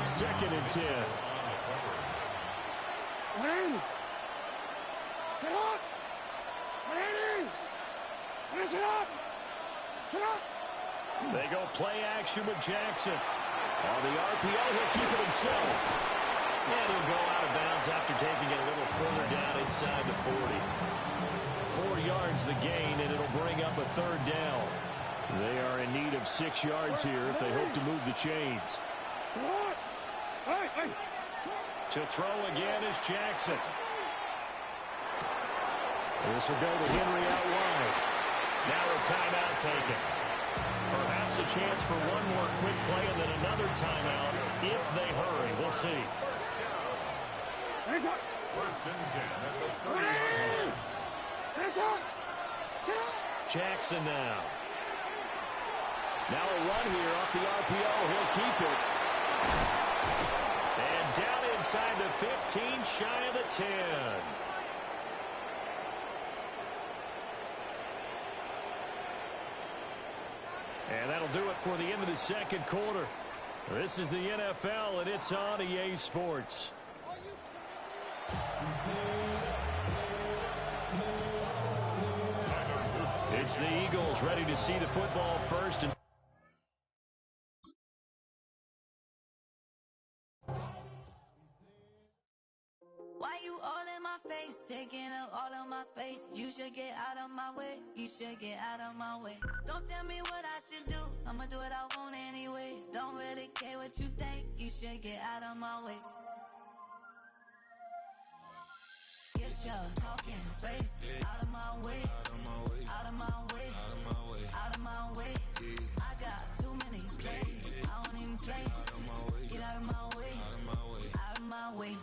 Second and 10. Manny! Sit up! Manny! Sit up! Sit up! They go play action with Jackson. On the RPO, he'll keep it himself. And he'll go out of bounds after taking it a little further down inside the 40. 4 yards the gain, and it'll bring up a third down. They are in need of 6 yards here if they hope to move the chains. To throw again is Jackson. This will go to Henry out wide. Now a timeout taken. Perhaps a chance for one more quick play and then another timeout if they hurry. We'll see. First and 10 at the 30-yard line. Jackson now. Now a run here off the RPO. He'll keep it. And down inside the 15, shy of the 10. And that'll do it for the end of the second quarter. This is the NFL, and it's on EA Sports. It's the Eagles ready to see the football first. And why you all in my face, taking up all of my space? You should get out of my way, you should get out of my way. Don't tell me what I should do, I'ma do what I want anyway. Don't really care what you think, you should get out of my way. Get your talking face out of my way, out of my way, out of my way. I got too many plays, I don't even play. Get out of my way, out of my way.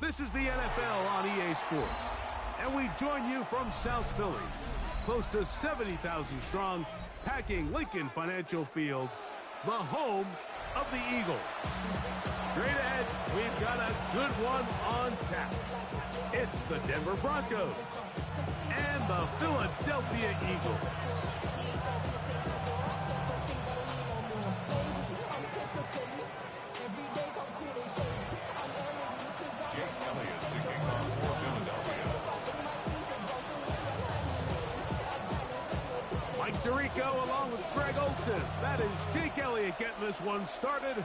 This is the NFL on EA Sports, and we join you from South Philly, close to 70,000 strong, packing Lincoln Financial Field, the home of the Eagles. Straight ahead, we've got a good one on tap. It's the Denver Broncos and the Philadelphia Eagles. Jake Elliott to kick off for Philadelphia. Tirico along with Greg Olson. That is Jake Elliott getting this one started.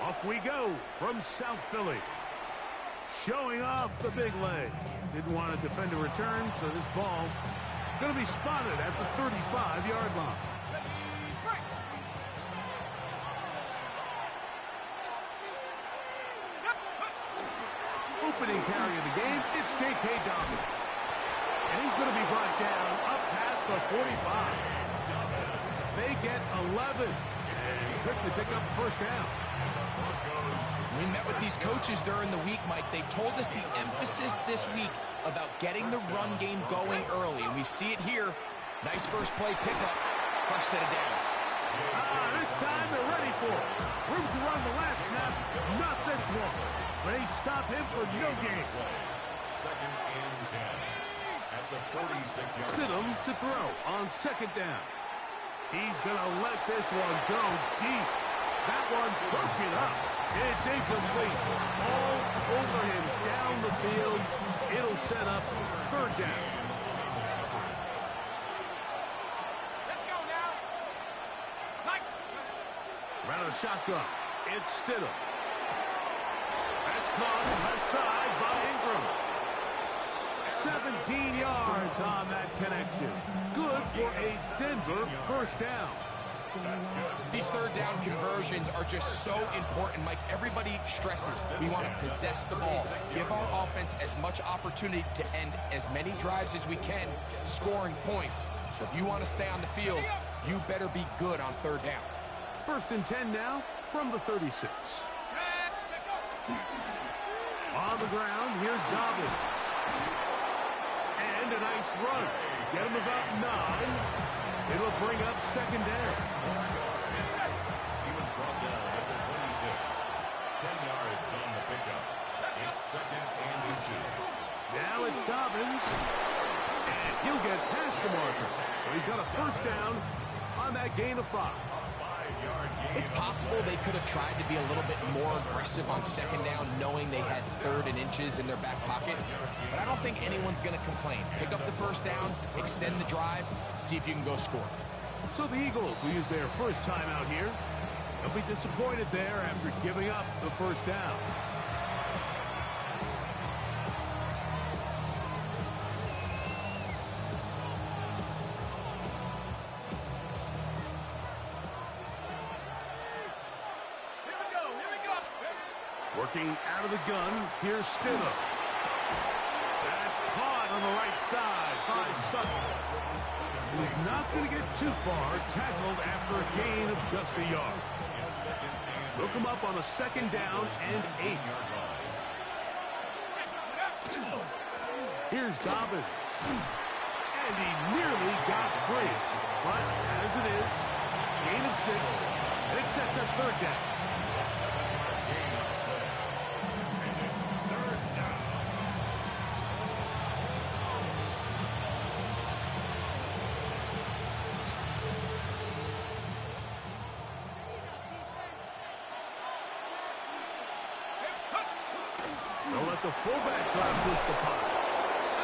Off we go from South Philly. Showing off the big leg. Didn't want to defend a return, so this ball going to be spotted at the 35-yard line. Opening carry of the game, it's J.K. Dobbins. And he's going to be brought down up past the 45. They get 11 and quickly pick up the first down. We met with these coaches during the week, Mike. They told us the emphasis this week about getting the run game going early, and we see it here. Nice first play pickup, first set of downs. This time they're ready for it. Room to run the last snap, not this one. They stop him for no gain. Second and 10 at the 46-yard line. Stidham to throw on second down. He's going to let this one go deep. That one broken up. It's incomplete. All over him down the field. It'll set up third down. Let's go now. Nice. Round of shotgun. It's Stidham. That's caught left side by Ingram. 17 yards on that connection. Good for a Denver first down. These third down conversions are just so important, Mike. Everybody stresses we want to possess the ball, give our offense as much opportunity to end as many drives as we can, scoring points. So if you want to stay on the field, you better be good on third down. First and 10 now from the 36. On the ground, here's Dobbins. And a nice run. Get him about 9. It'll bring up second down. He was brought down at the 26. 10 yards on the pickup. It's second and inches. Now it's Dobbins. And he'll get past the marker. So he's got a first down on that gain of 5. It's possible they could have tried to be a little bit more aggressive on second down, knowing they had third and inches in their back pocket. But I don't think anyone's going to complain. Pick up the first down, extend the drive, see if you can go score. So the Eagles will use their first time out here. They'll be disappointed there after giving up the first down. Working out of the gun, here's Stidham. That's caught on the right side by Sutton. And he's not going to get too far, tackled after a gain of just a yard. Look him up on a second down and 8. Here's Dobbins. And he nearly got free. But as it is, gain of 6, and it sets up third down. They'll let the fullback try to push the punt.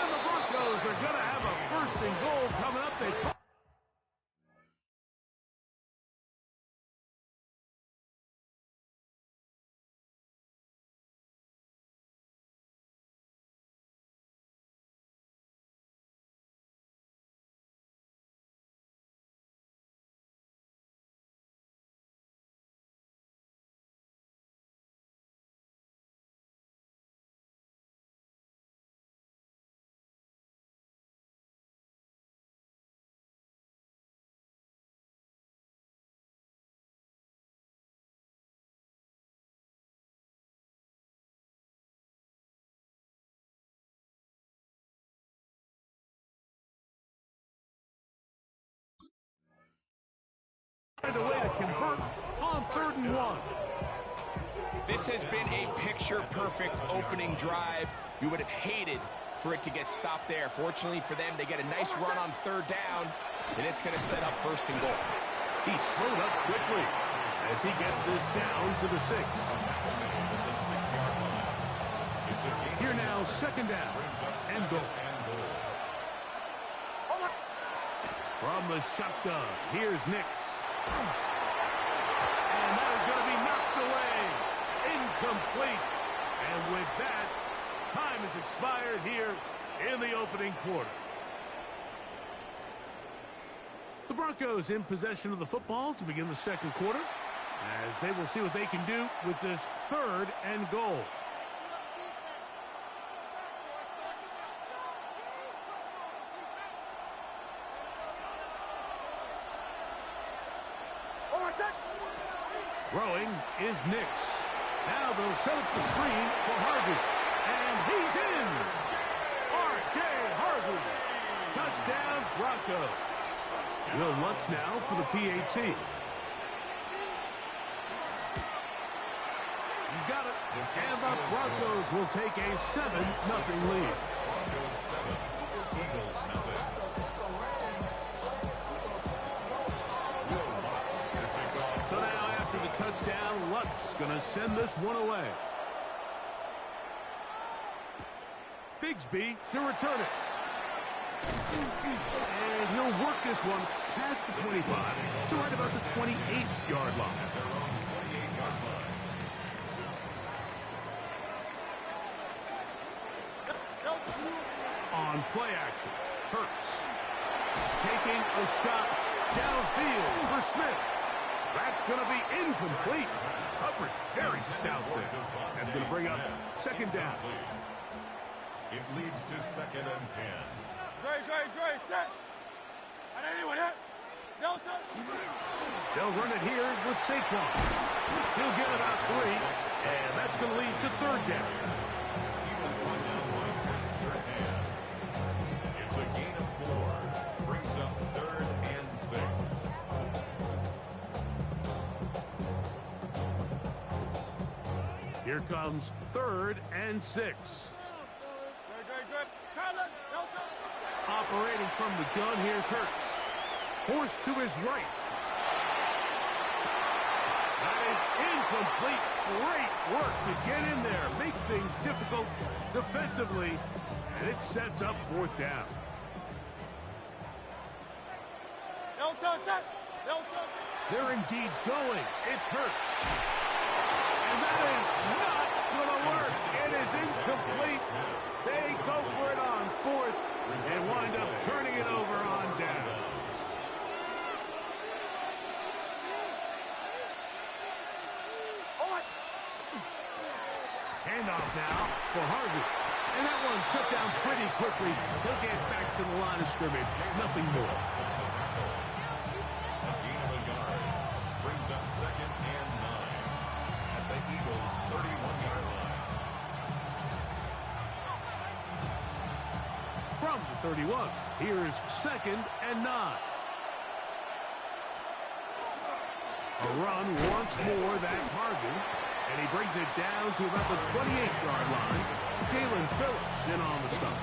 And the Broncos are going to have a first and goal coming up. They find a way to convert on 3rd and 1. This has been a picture-perfect opening drive. You would have hated for it to get stopped there. Fortunately for them, they get a nice run on 3rd down, and it's going to set up 1st and goal. He slowed up quickly as he gets this down to the 6. Here now, 2nd down and goal. From the shotgun, here's Nix. And that is going to be knocked away. Incomplete. And with that, time has expired here in the opening quarter. The Broncos in possession of the football to begin the second quarter, as they will see what they can do with this 3rd and goal. Throwing is Nix. Now they'll set up the screen for Harvey. And he's in! R.J. Harvey. Touchdown, Broncos. Will Lutz now for the PAT. He's got it. And the Broncos will take a 7-0 lead. So now after the touchdown, Lutz going to send this one away. Bigsby to return it. And he'll work this one past the 25 to right about the 28-yard line. On play action, Hurts taking a shot downfield for Smith. That's going to be incomplete. Coverage very stout there. That's going to bring up 2nd down. It leads to 2nd and 10. Dre, set. And anyone hit? Delta. They'll run it here with Saquon. He'll get about 3, and that's going to lead to 3rd down. He was brought down by Sertan. It's a gain of 4. Brings up 3rd and 6. Here comes 3rd and 6. Operating from the gun, here's Hurts. Forced to his right. That is incomplete. Great work to get in there. Make things difficult defensively. And it sets up 4th down. They're indeed going. It's Hurts. And that is not going to work. It is incomplete. They go for it on 4th and wind up turning it over on down. Handoff now for Harvey. And that one shut down pretty quickly. He'll get back to the line of scrimmage. Nothing more. A gain of a yard. Brings up 2nd and 9. At the Eagles' 31-yard line. From the 31, here's 2nd and 9. A run once more, that's Harvey. And he brings it down to about the 28-yard line. Jalen Phillips in on the stop.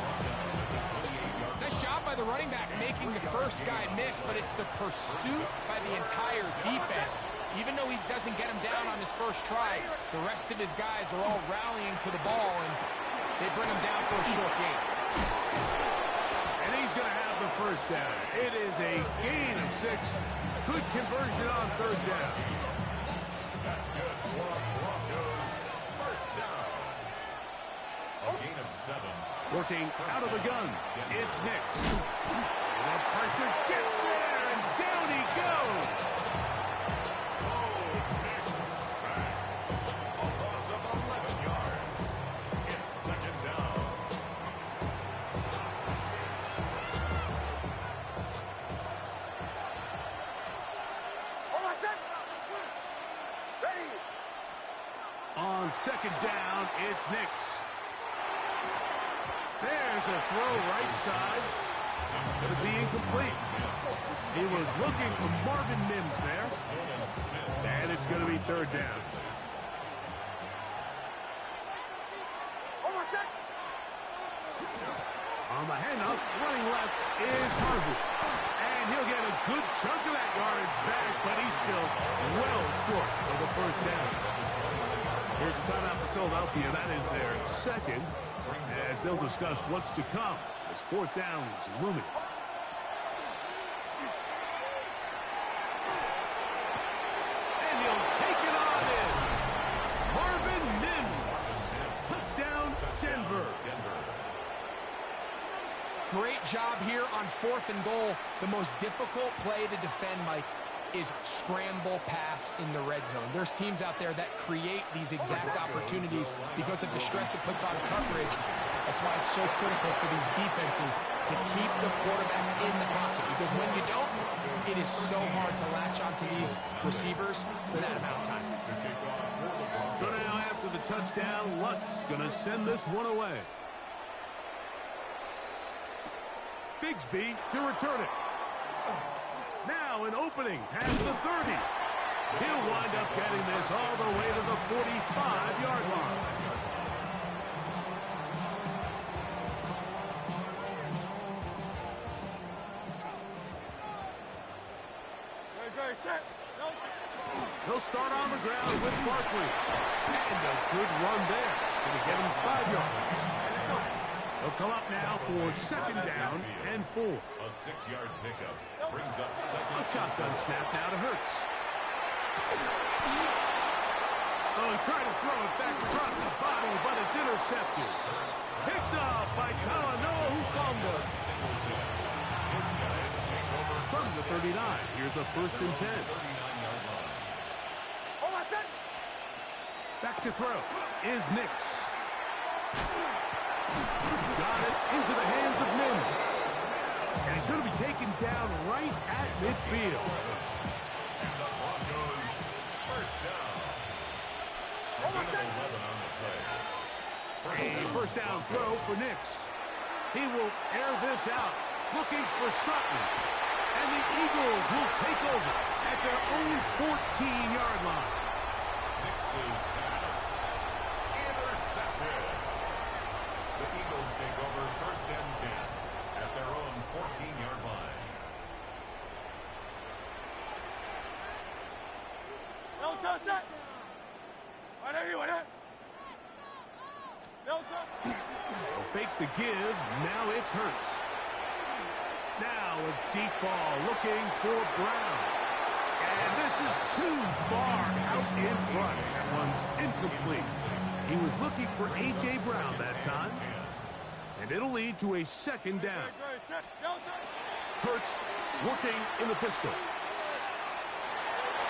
Nice job by the running back making the first guy miss, but it's the pursuit by the entire defense. Even though he doesn't get him down on his first try, the rest of his guys are all rallying to the ball, and they bring him down for a short gain. And he's going to have the first down. It is a gain of 6. Good conversion on 3rd down. That's good for Broncos. First down. A gain of 7. Working out of the gun. It's Nix. And the pressure gets there, and down he goes. Oh, Nix sacked. A loss of 11 yards. It's 2nd down. On 2nd down, it's Nix. There's a throw right side. Going to be incomplete. He was looking for Marvin Mims there. And it's going to be 3rd down. On the handoff, running left is Harvey. And he'll get a good chunk of that yardage back, but he's still well short of the first down. Here's a timeout for Philadelphia. That is their 2nd, as they'll discuss what's to come as 4th down is looming. great job here on 4th and goal. The most difficult play to defend, Mike, is scramble pass in the red zone. There's teams out there that create these exact opportunities because of the stress it puts on coverage. That's why it's so critical for these defenses to keep the quarterback in the pocket, because when you don't, it is so hard to latch onto these receivers for that amount of time. So now after the touchdown, Lutz going to send this one away. Bigsby to return it. Now an opening past the 30. He'll wind up getting this all the way to the 45-yard line. He'll start on the ground with Barkley. And a good run there. Going to get him 5 yards. He'll come up now for 2nd down and 4. A 6-yard pickup brings up 2nd. A shotgun snap now to Hurts. Oh, he tried to throw it back across his body, but it's intercepted. Picked up by Talanoa, who fumbled. From the 39, here's a 1st and 10. Back to throw is Nix. Got it into the hands of Mims. And he's going to be taken down right at midfield. And the Broncos first down. A 1st down throw for Nix. He will air this out, looking for Sutton. And the Eagles will take over at their own 14-yard line. Nix's pass intercepted. The Eagles take over 1st and 10 at their own 14-yard line. They'll fake the give. Now it's Hurts. Now a deep ball looking for Brown. And this is too far out in front. That one's incomplete. He was looking for A.J. Brown that time. And it'll lead to a 2nd down. Hurts working in the pistol.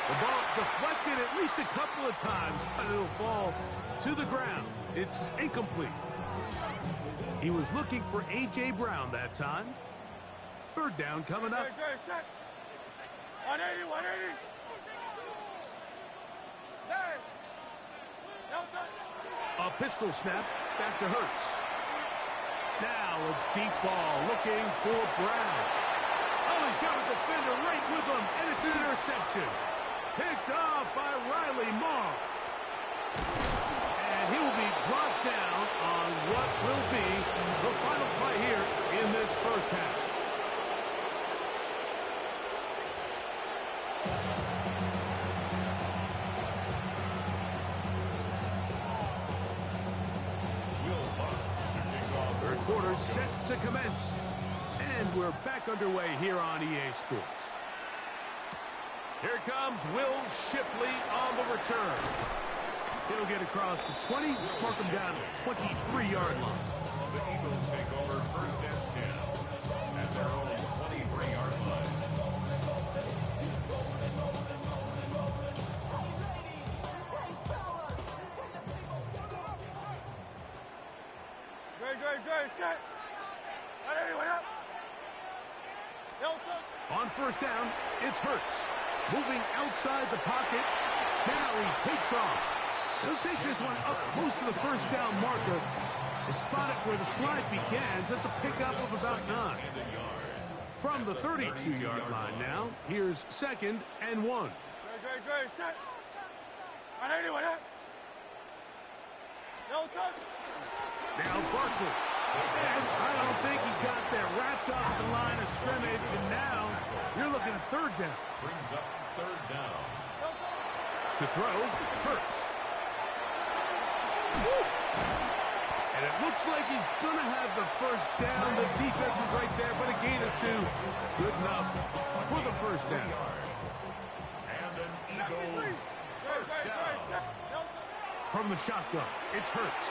The ball deflected at least a couple of times, but it'll fall to the ground. It's incomplete. He was looking for A.J. Brown that time. 3rd down coming up. 180, 180. A pistol snap back to Hurts. Now a deep ball looking for Brown. Oh, he's got a defender right with him, and it's an interception. Picked off by Riley Moss. And he will be brought down on what will be the final play here in this 1st half. Third quarter set to commence. And we're back underway here on EA Sports. Here comes Will Shipley on the return. He'll get across the 20, mark him down at the 23-yard line. The Eagles take over 1st and 10 at their own 23-yard line. Good, set. 180, up. On 1st down, it's Hurts. Moving outside the pocket. Now he takes off. He'll take this one up close to the 1st down marker. They spot it where the slide begins. That's a pickup of about 9. From the 32-yard line now, here's 2nd and 1. Good, set. 180, up. Now Barkley. And I don't think he got there. Wrapped off the line of scrimmage, and now you're looking at 3rd down. Brings up 3rd down. To throw, Hurts. And it looks like he's going to have the 1st down. The defense was right there, but a gain of 2. Good enough for the 1st down. And an Eagles 1st down. From the shotgun, it's Hurts.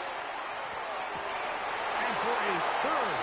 And for a 3rd